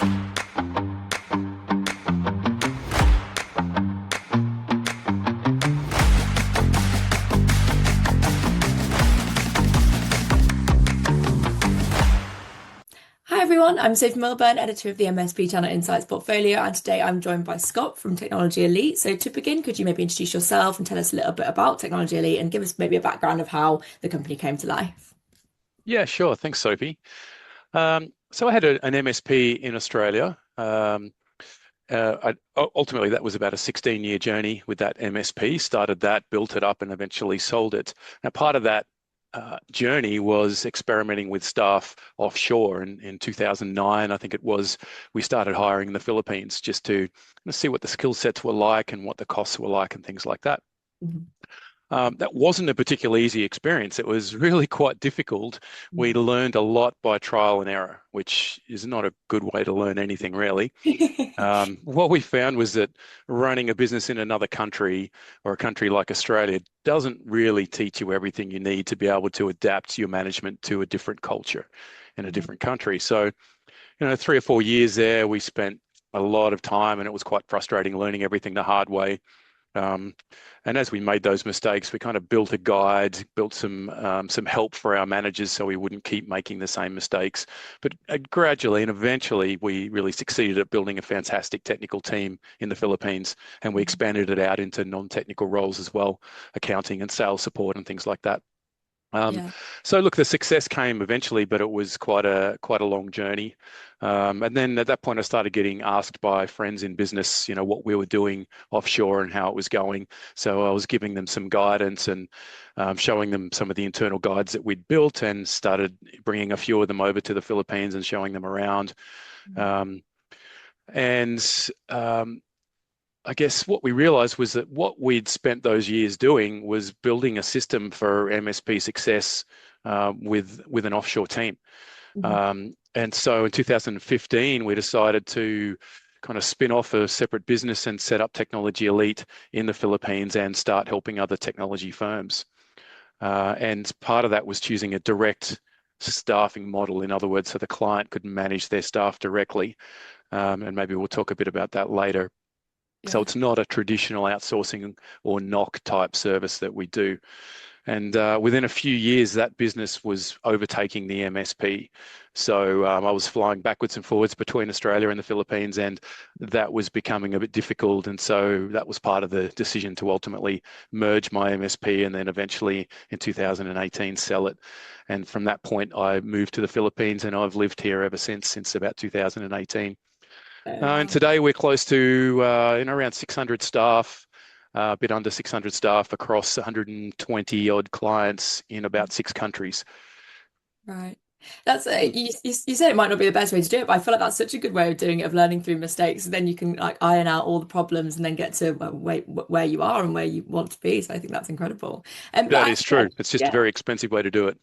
Hi everyone, I'm Sophie Milburn, editor of the MSP Channel Insights portfolio, and today I'm joined by Scott from Technology Elite. So to begin, could you maybe introduce yourself and tell us a little bit about Technology Elite and give us maybe a background of how the company came to life? Yeah, sure. Thanks, Sophie. So I had an MSP in Australia. Ultimately, that was about a 16-year journey with that MSP. Started that, built it up, and eventually sold it. Now, part of that journey was experimenting with staff offshore. And in 2009, I think it was, we started hiring in the Philippines just to see what the skill sets were like and what the costs were like and things like that. Mhm. That wasn't a particularly easy experience. It was really quite difficult. We learned a lot by trial and error, which is not a good way to learn anything, really. What we found was that running a business in another country or a country like Australia doesn't really teach you everything you need to be able to adapt your management to a different culture in a different country. So, 3 or 4 years there, we spent a lot of time, and it was quite frustrating learning everything the hard way. Um, and as we made those mistakes, we kind of built a guide, built some help for our managers so we wouldn't keep making the same mistakes. But gradually and eventually, we really succeeded at building a fantastic technical team in the Philippines, and we expanded it out into non-technical roles as well, accounting and sales support and things like that. Um, Yeah. so look, the success came eventually, but it was quite a long journey. And then at that point, I started getting asked by friends in business, what we were doing offshore and how it was going. So I was giving them some guidance and showing them some of the internal guides that we'd built, and started bringing a few of them over to the Philippines and showing them around. Um, and I guess what we realized was that what we'd spent those years doing was building a system for MSP success with an offshore team. Mhm. And so in 2015, we decided to kind of spin off a separate business and set up Technology Elite in the Philippines and start helping other technology firms. And part of that was choosing a direct staffing model, in other words, so the client could manage their staff directly. And maybe we'll talk a bit about that later. So Yeah. it's not a traditional outsourcing or knock type service that we do. And within a few years, that business was overtaking the MSP. So I was flying backwards and forwards between Australia and the Philippines, and that was becoming a bit difficult. And so that was part of the decision to ultimately merge my MSP and then eventually in 2018 sell it. And from that point, I moved to the Philippines, and I've lived here ever since about 2018. Oh, And wow. today we're close to around 600 staff, a bit under 600 staff across 120 odd clients in about 6 countries. Right. That's you said it might not be the best way to do it, but I feel like that's such a good way of doing it, of learning through mistakes. And then you can like iron out all the problems and then get to where you are and where you want to be. So I think that's incredible. And but That is actually, true. It's just a yeah, very expensive way to do it.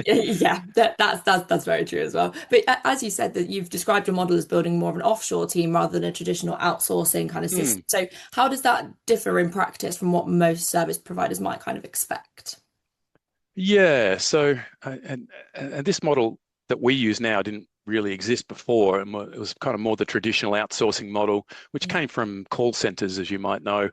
yeah, that's very true as well. But as you said, that you've described your model as building more of an offshore team rather than a traditional outsourcing kind of Hmm. system. So how does that differ in practice from what most service providers might kind of expect? Yeah. So, and this model that we use now didn't really exist before. And it was kind of more the traditional outsourcing model, which Yeah. came from call centers, as you might know.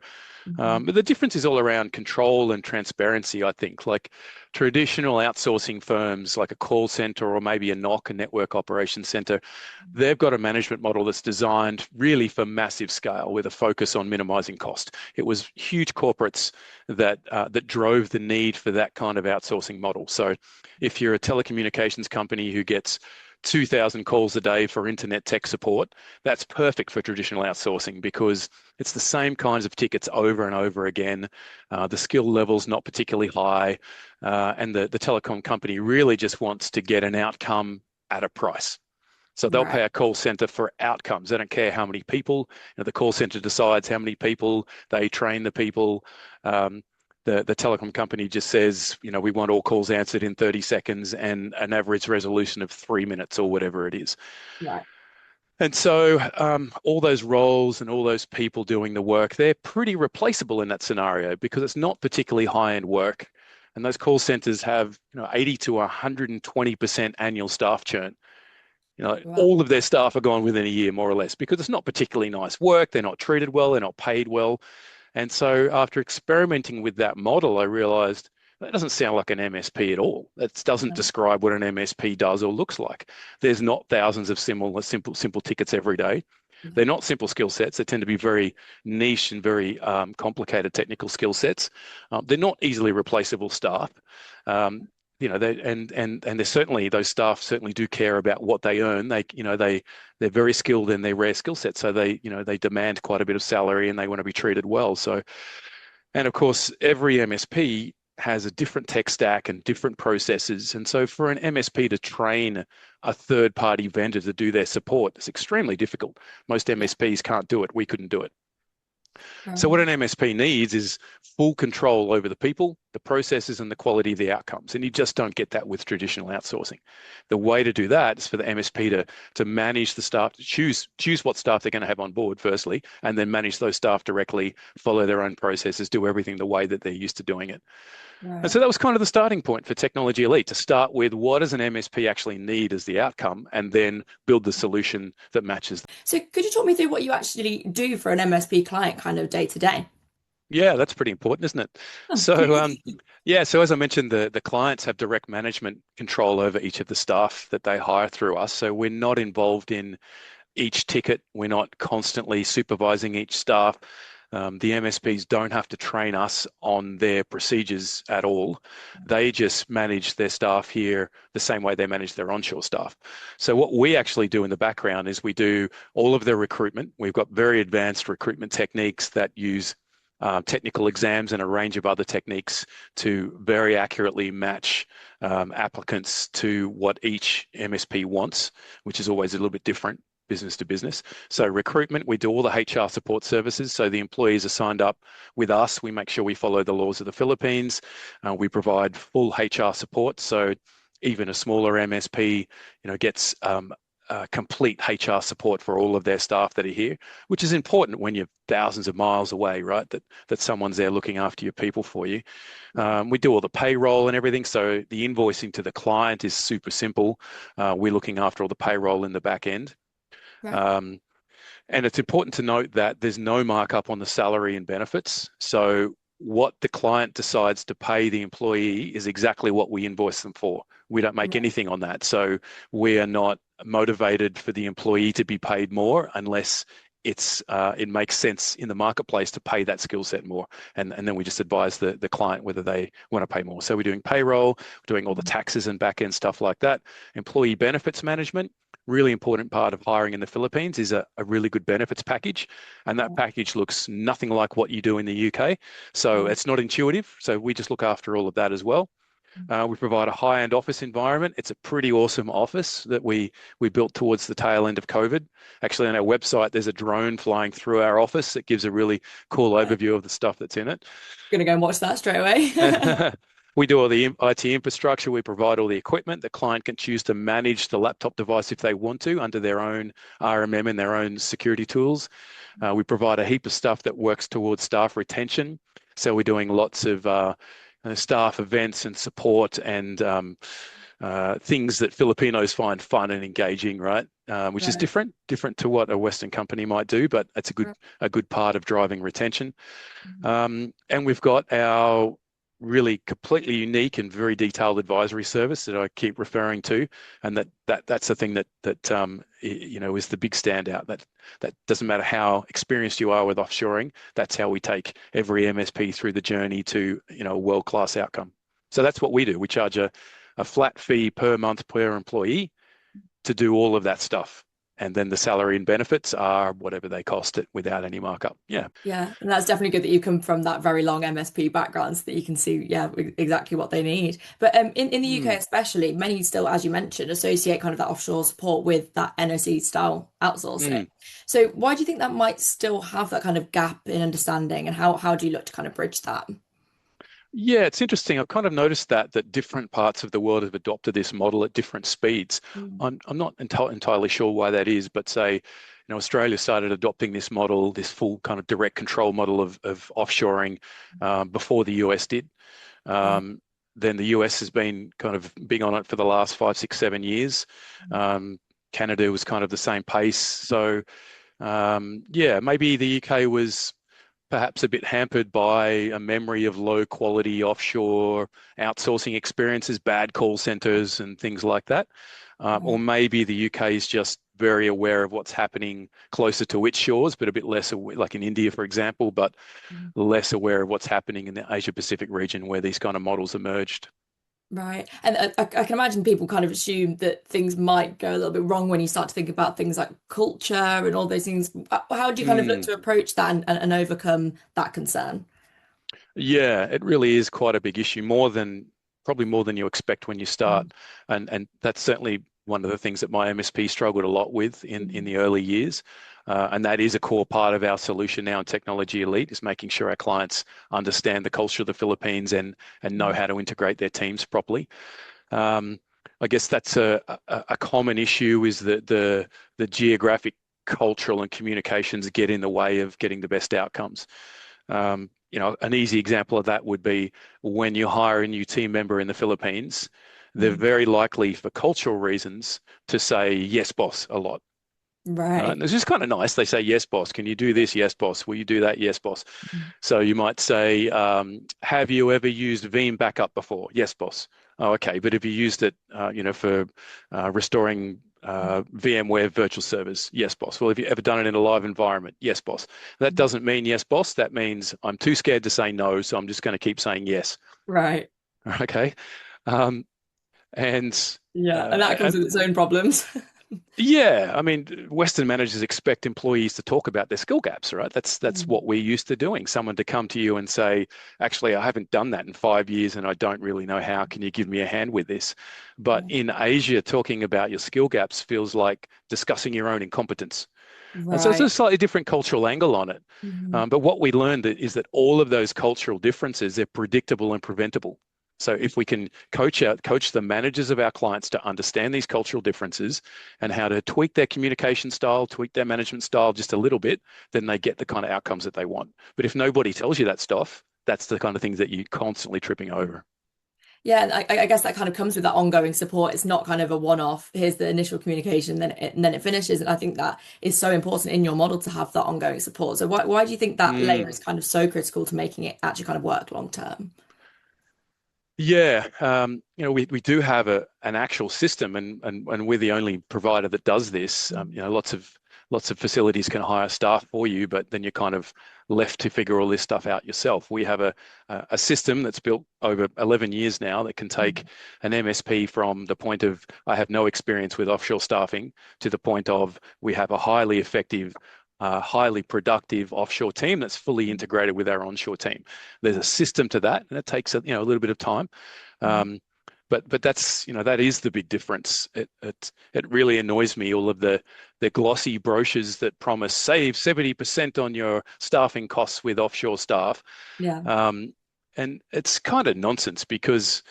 Mhm. But the difference is all around control and transparency, I think. Like traditional outsourcing firms, like a call center or maybe a NOC, a network operations center, they've got a management model that's designed really for massive scale with a focus on minimizing cost. It was huge corporates that drove the need for that kind of outsourcing model. So if you're a telecommunications company who gets 2,000 calls a day for internet tech support, that's perfect for traditional outsourcing because it's the same kinds of tickets over and over again. The skill level's not particularly high, and the telecom company really just wants to get an outcome at a price. So they'll Right. pay a call center for outcomes. They don't care how many people. The call center decides how many people. They train the people. Um, the telecom company just says, we want all calls answered in 30 seconds and an average resolution of 3 minutes or whatever it is. Right. And so all those roles and all those people doing the work, they're pretty replaceable in that scenario because it's not particularly high-end work. And those call centers have 80 to 120% annual staff churn. Wow. All of their staff are gone within a year, more or less, because it's not particularly nice work. They're not treated well. They're not paid well. And so after experimenting with that model, I realized that doesn't sound like an MSP at all. That doesn't describe what an MSP does or looks like. There's not thousands of simple tickets every day. They're not simple skill sets. They tend to be very niche and very complicated technical skill sets. They're not easily replaceable staff. And they're certainly, those staff certainly do care about what they earn. They're very skilled in their rare skill sets, so they demand quite a bit of salary and they want to be treated well. So, and of course, every MSP has a different tech stack and different processes. And so for an MSP to train a third-party vendor to do their support, it's extremely difficult. Most Yeah. MSPs can't do it. We couldn't do it. So what Right. an MSP needs is full control over the people, the processes, and the quality of the outcomes. And you just don't get that with traditional outsourcing. The way to do that is for the MSP to manage the staff, to choose what staff they're going to have on board, firstly, and then manage those staff directly, follow their own processes, do everything the way that they're used to doing it. And so Right. that was kind of the starting point for Technology Elite, to start with what does an MSP actually need as the outcome, and then build the solution that matches. So could you talk me through what you actually do for an MSP client kind of day to day? Yeah, that's pretty important, isn't it? Oh, So, yeah, so as I mentioned, the clients have direct management control over each of the staff that they hire through us. So we're not involved in each ticket. We're not constantly supervising each staff. The MSPs don't have to train us on their procedures at all. They just manage their staff here the same way they manage their onshore staff. So what we actually do in the background is we do all of their recruitment. We've got very advanced recruitment techniques that use technical exams and a range of other techniques to very accurately match applicants to what each MSP wants, which is always a little bit different business to business. So recruitment, we do all the HR support services. So the employees are signed up with us. We make sure we follow the laws of the Philippines. We provide full HR support. So even a smaller MSP, gets complete HR support for all of their staff that are here, which is important when you're thousands of miles away, right? That someone's there looking after your people for you. We do all the payroll and everything, so the invoicing to the client is super simple. We're looking after all the payroll in the back end. right. Um, and it's important to note that there's no markup on the salary and benefits. So what the client decides to pay the employee is exactly what we invoice them for. We don't make Right. anything on that. So we are not motivated for the employee to be paid more unless it makes sense in the marketplace to pay that skill set more. And then we just advise the client whether they want to pay more. So we're doing payroll, we're doing all the taxes and back end stuff like that. Employee benefits management, really important part of hiring in the Philippines is a really good benefits package. And that package looks nothing like what you do in the UK. So Right. it's not intuitive. So we just look after all of that as well. We provide a high-end office environment. It's a pretty awesome office that we built towards the tail end of COVID. Actually, on our website, there's a drone flying through our office that gives a really cool I'm overview of the stuff that's in it. gonna go and watch that straight away. We do all the IT infrastructure. We provide all the equipment. The client can choose to manage the laptop device if they want to under their own RMM and their own security tools. We provide a heap of stuff that works towards staff retention. So we're doing lots of staff events and support and things that Filipinos find fun and engaging, right? Which is Right. different to what a Western company might do, but it's Right. a good part of driving retention. And we've got our really completely unique and very detailed advisory service that I keep referring to, and that's the thing that is the big standout. That doesn't matter how experienced you are with offshoring. That's how we take every MSP through the journey to a world-class outcome. So that's what we do. We charge a flat fee per month per employee to do all of that stuff. And then the salary and benefits are whatever they cost it without any markup. Yeah. Yeah, and that's definitely good that you come from that very long MSP background so that you can see, yeah, exactly what they need. But in the UK Mm, especially, many still, as you mentioned, associate kind of that offshore support with that NOC style outsourcing. mm. So why do you think that might still have that kind of gap in understanding, and how do you look to kind of bridge that? Yeah, it's interesting. I've kind of noticed that different parts of the world have adopted this model at different speeds. Mm. I'm not entirely sure why that is, but say, Australia started adopting this model, this full kind of direct control model of offshoring before the US did. Right. Then the US has been kind of big on it for the last 5, 6, 7 years. Um, Canada was kind of the same pace. So yeah, maybe the UK was perhaps a bit hampered by a memory of low quality offshore outsourcing experiences, bad call centers and things like that. Or Right. maybe the UK is just very aware of what's happening closer to its shores, but a bit less, like in India, for example, but less aware of what's happening in the Asia Pacific region where these kind of models emerged. Right. And I can imagine people kind of assume that things might go a little bit wrong when you start to think about things like culture and all those things. How do you kind of look Mm. to approach that and overcome that concern? Yeah, it really is quite a big issue, probably more than you expect when you Mm. start. And that's certainly one of the things that my MSP struggled a lot with in the early years. And that is a core part of our solution now in Technology Elite, is making sure our clients understand the culture of the Philippines and know Mm. how to integrate their teams properly. Um, I guess that's a common issue, is that the geographic, cultural, and communications get in the way of getting the best outcomes. An easy example of that would be when you hire a new team member in the Philippines, they're Mm. very likely, for cultural reasons, to say yes, boss, a lot. Right. And it's just kind of nice. They say, yes, boss. Can you do this? Yes, boss. Will you do that? Yes, boss. Mm. So you might say, have you ever used Veeam backup before? Yes, boss. Oh, okay. But have you used it, for restoring VMware virtual servers? Yes, boss. Well, have you ever done it in a live environment? Yes, boss. That Mm. doesn't mean yes, boss. That means I'm too scared to say no, so I'm just going to keep saying yes. Right. Okay. Um, and Yeah. And that comes and with its own problems. yeah, I mean, Western managers expect employees to talk about their skill gaps, right? That's Mm. what we're used to doing. Someone to come to you and say, actually, I haven't done that in 5 years and I don't really know how. Can you give me a hand with this? But Yeah. in Asia, talking about your skill gaps feels like discussing your own incompetence. And so it's a Right. slightly different cultural angle on it. Mhm. But what we learned is that all of those cultural differences, they're predictable and preventable. So if we can coach the managers of our clients to understand these cultural differences and how to tweak their communication style, tweak their management style just a little bit, then they get the kind of outcomes that they want. But if nobody tells you that stuff, that's the kind of things that you're constantly tripping over. Yeah, and I guess that kind of comes with that ongoing support. It's not kind of a one-off. Here's the initial communication, and then it finishes. And I think that is so important in your model to have that ongoing support. So why do you think that layer Mm. is kind of so critical to making it actually kind of work long term? Yeah, we do have an actual system, and we're the only provider that does this. Mm. Lots of facilities can hire staff for you, but then you're kind of left to figure all this stuff out yourself. We have a system that's built over 11 years now that can take an MSP from the point of I have no experience with offshore staffing to the point of we have a highly effective, highly productive offshore team that's fully integrated with our onshore team. There's a Right. system to that, and it takes a little bit of time. Mhm. But that's that is the big difference. It really annoys me, all of the glossy brochures that promise save 70% on your staffing costs with offshore staff. Yeah. Um, and it's kind of nonsense, because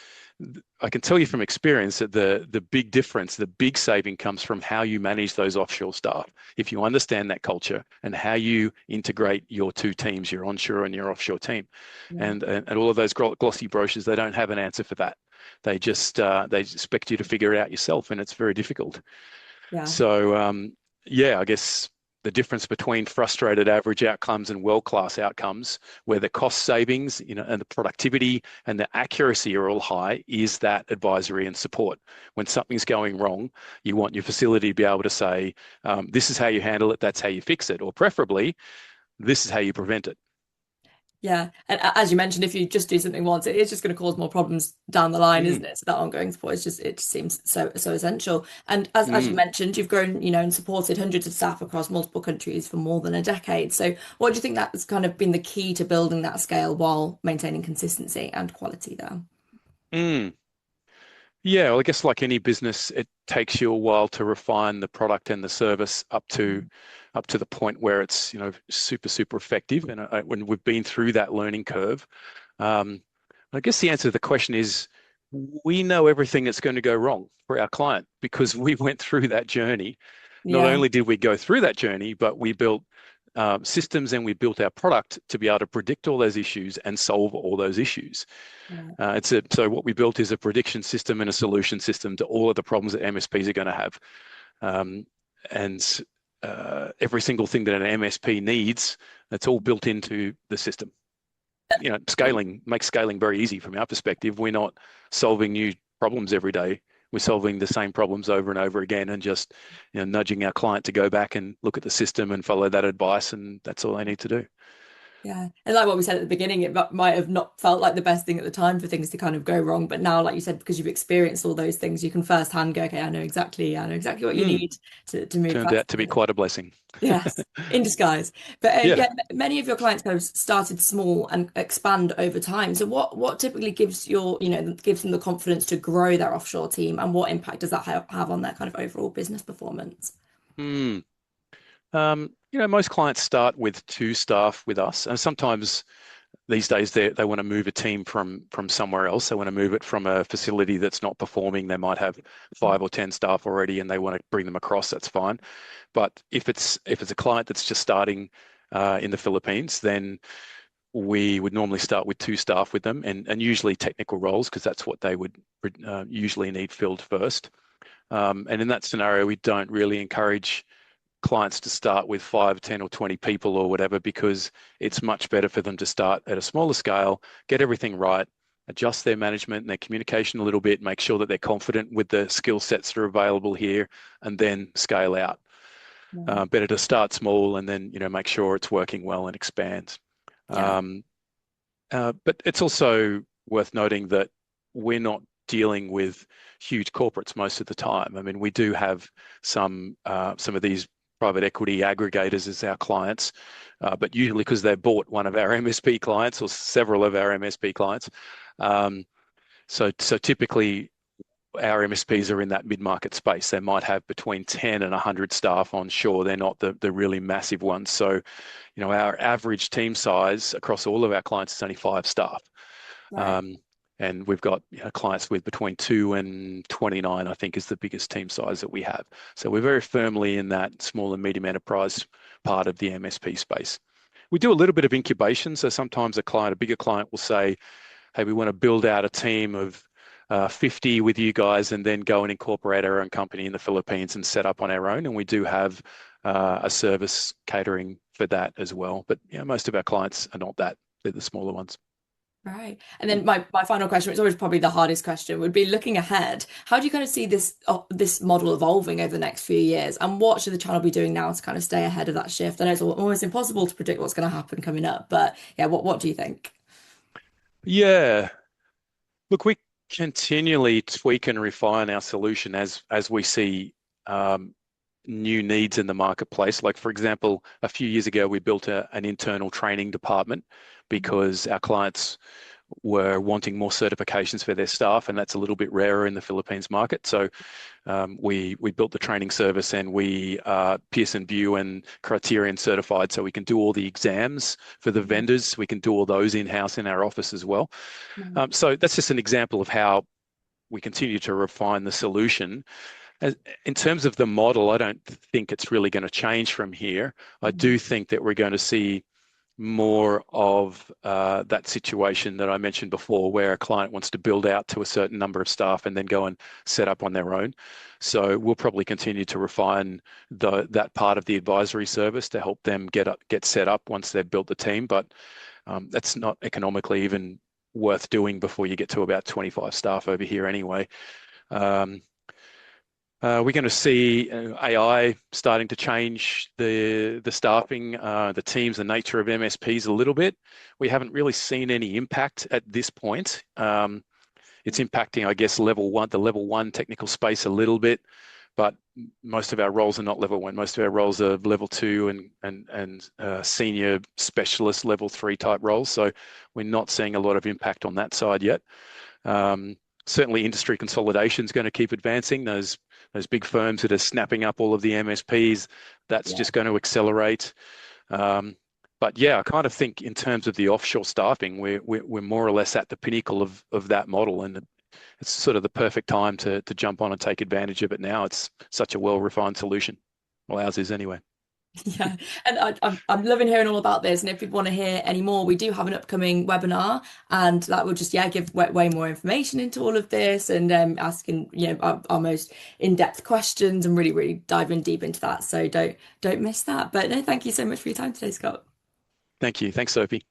I can tell you from experience that the big difference, the big saving, comes from how you manage those offshore staff. If you understand that culture and how you integrate your two teams, your onshore and your offshore team, Yeah. and all of those glossy brochures, they don't have an answer for that. They expect you to figure it out yourself, and it's very difficult. Yeah. So yeah, I guess the difference between frustrated average outcomes and world-class outcomes, where the cost savings, and the productivity and the accuracy are all high, is that advisory and support. When something's going wrong, you want your facility to be able to say, this is how you handle it, that's how you fix it, or preferably, this is how you prevent it. Yeah. And as you mentioned, if you just do something once, it is just going to cause more problems down the line, isn't Mm, it? So that ongoing support it just seems so essential. And as you mm. mentioned, you've grown, and supported hundreds of staff across multiple countries for more than a decade. So what do you think that's kind of been the key to building that scale while maintaining consistency and quality there? Mm. Yeah, well, I guess like any business, it takes you a while to refine the product and the service up to the point where it's super super effective. And when we've been through that learning curve, um, I guess the answer to the question is we know everything that's going to go wrong for our client because we went through that journey. Not Yeah. only did we go through that journey, but we built systems and we built our product to be able to predict all those issues and solve all those issues. Right. So what we built is a prediction system and a solution system to all of the problems that MSPs are going to have. Um, and every single thing that an MSP needs, that's all built into the system. Scaling makes scaling very easy from our perspective. We're not solving new problems every day. We're solving the same problems over and over again, and just nudging our client to go back and look at the system and follow that advice, and that's all they need to do. Yeah. And like what we said at the beginning, it might have not felt like the best thing at the time for things to kind of go wrong. But now, like you said, because you've experienced all those things, you can firsthand go, okay, I know exactly what you Mm, need to move turned out to be faster. quite a blessing. Yes, in disguise. But Yeah. yeah, many of your clients kind of started small and expand over time. So what typically gives gives them the confidence to grow their offshore team, and what impact does that have on their kind of overall business performance? Hmm. Most clients start with two staff with us, and sometimes these days they want to move a team from somewhere else. They want to move it from a facility that's not performing. They might have 5 or 10 staff already, and they want to bring them across. That's fine. But if it's a client that's just starting in the Philippines, then we would normally start with two staff with them, and usually technical roles, because that's what they would usually need filled first. And in that scenario, we don't really encourage clients to start with 5, 10, or 20 people or whatever, because it's much better for them to start at a smaller scale, get everything right, adjust their management and their communication a little bit, make sure that they're confident with the skill sets that are available here, and then scale out. Right. Better to start small and then make sure it's working well and expand. Yeah. Um, but it's also worth noting that we're not dealing with huge corporates most of the time. I mean, we do have some of these private equity aggregators as our clients, but usually because they bought one of our MSP clients or several of our MSP clients. Um, so typically our MSPs are in that mid-market space. They might have between 10 and 100 staff on shore. They're not the really massive ones. So, our average team size across all of our clients is only 5 staff. Right. Um, and we've got clients with between 2 and 29, I think, is the biggest team size that we have. So we're very firmly in that small and medium enterprise part of the MSP space. We do a little bit of incubation. So sometimes a bigger client will say, hey, we want to build out a team of 50 with you guys, and then go and incorporate our own company in the Philippines and set up on our own. And we do have a service catering for that as well. But most of our clients are not that. They're the smaller ones. Right. And then my final question, it's always probably the hardest question, would be looking ahead. How do you kind of see this model evolving over the next few years? And what should the channel be doing now to kind of stay ahead of that shift? I know it's almost impossible to predict what's going to happen coming up, but yeah, what do you think? Yeah. Look, we continually tweak and refine our solution as we see um, new needs in the marketplace. Like, for example, a few years ago, we built an internal training department because our clients were wanting more certifications for their staff, and that's a little bit rarer in the Philippines market. So we built the training service, and we Pearson VUE and Criterion certified, so we can do all the exams for the vendors. We can do all those in-house in our office as well. Mhm. So that's just an example of how we continue to refine the solution. In terms of the model, I don't think it's really going to change from here. I Mhm. do think that we're going to see more of that situation that I mentioned before, where a client wants to build out to a certain number of staff and then go and set up on their own. So we'll probably continue to refine that part of the advisory service to help them get set up once they've built the team. But that's not economically even worth doing before you get to about 25 staff over here anyway. Um, we're going to see AI starting to change the staffing, the teams, the nature of MSPs a little bit. We haven't really seen any impact at this point. It's impacting, I guess, the level one technical space a little bit, but most of our roles are not level one. Most of our roles are level two and senior specialist level 3 type roles. So we're not seeing a lot of impact on that side yet. Um, Certainly, industry consolidation is going to keep advancing. Those big firms that are snapping up all of the MSPs, that's Yeah. just going to accelerate. Um, but yeah, I kind of think in terms of the offshore staffing, we're more or less at the pinnacle of that model, and it's sort of the perfect time to jump on and take advantage of it now. It's such a well-refined solution. Well, ours is anyway. Yeah, and I'm loving hearing all about this. And if people want to hear any more, we do have an upcoming webinar, and that will just give way more information into all of this and asking our most in-depth questions and really diving deep into that. So don't miss that. But no, thank you so much for your time today, Scott. Thank you. Thanks, Sophie.